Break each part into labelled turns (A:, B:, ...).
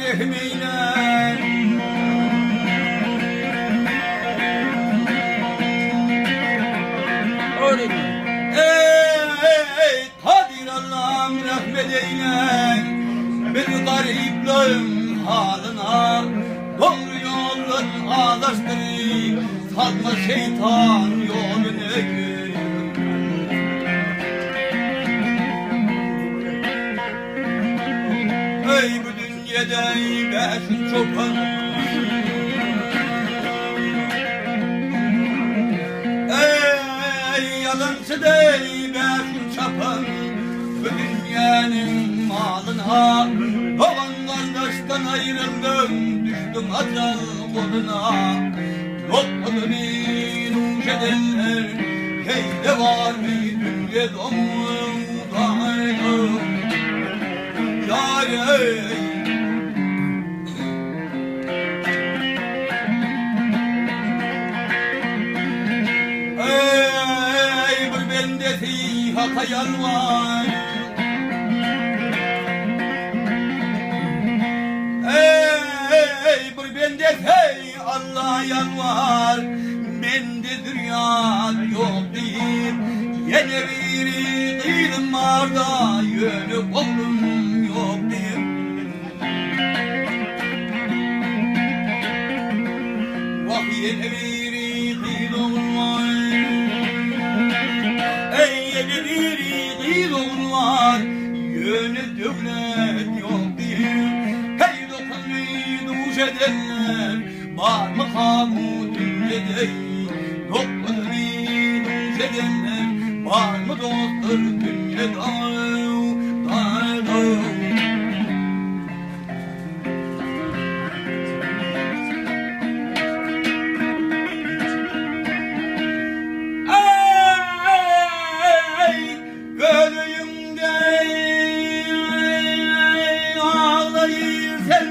A: rehmeyle. Ey Kadir Allah'ım rahmet eyle bir garipliğin haline, doğru yolun ağlaştırıp salma şeytan yolunu gül. Ey bu dünyada beşin çoban, ey yalancı dey beşin çapan, bu dünyanın malına, baban kardeşten ayrıldım, düştüm acal koluna. Lokmanı nuş edenler, hey de var mı dünyada umudayım, yar ey. Ey bir bendesi haka yalvar, ey bir bendesi Allah yalvar, bende dünya yok deyip yine bir kıydım var da yönü oldum yok deyip. Vah yine bir kıydım var, ey yine bir kıydım var, yönü devlet yok deyip. Hey dokunmayı duş edenler, var mı kamu dünyada? Dokunmayı duş edenler, var mı dostlar dünyada? Ey gönlümde ağlayırsan,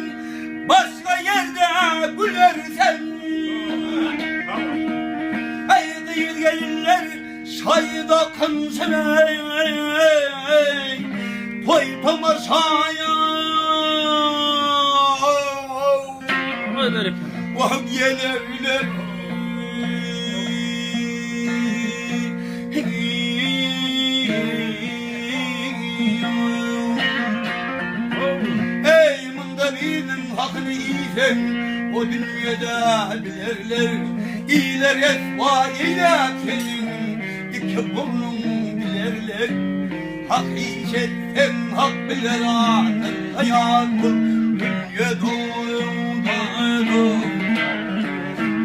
A: başka yerde gülersen, ey değil gelinler şayda kınsın, ey toy tomaşaya vah gelerler. Ey mındabinin hakkını iyisen, o dünyada bilirler, iyiler etva ile senin iki burnun bilirler. Hak işetsen hak bilir anın hayatın, dünya doğumda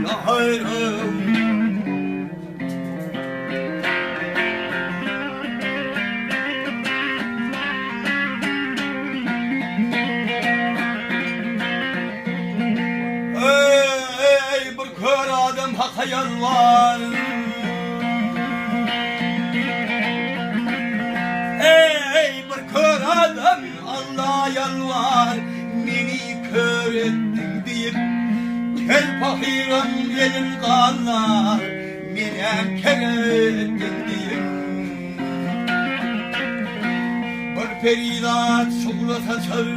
A: ya hayrım. Ey bir kör adam haka yalvar, ey bir kör adam Allah'a yalvar, beni kör ettin deyip kel pahiram gelin kanlar, beni kör ettin deyip. Bir feridat şuğla saçar,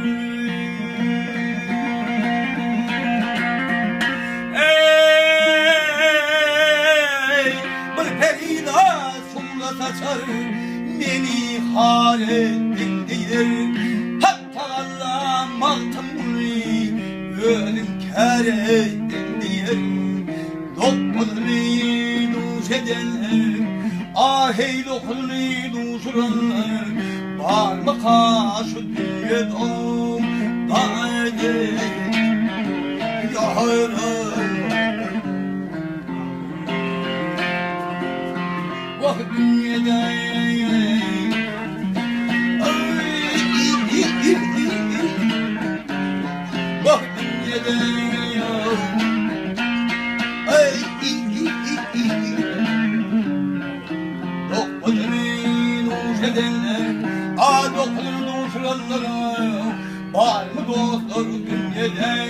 A: saçar, beni har ettin deyir. Hatta Allah maltım bunu ölüm kâr ettin deyir. Dokmadını duş edenler, ah ey dokmadını duşuranlar, var mı karşı dünyada dağıdır yarım. Vah dünyada vah dünyada dokmadını duş edenler, ah dokmadını duşuranlar, var mı dostlar dünyada?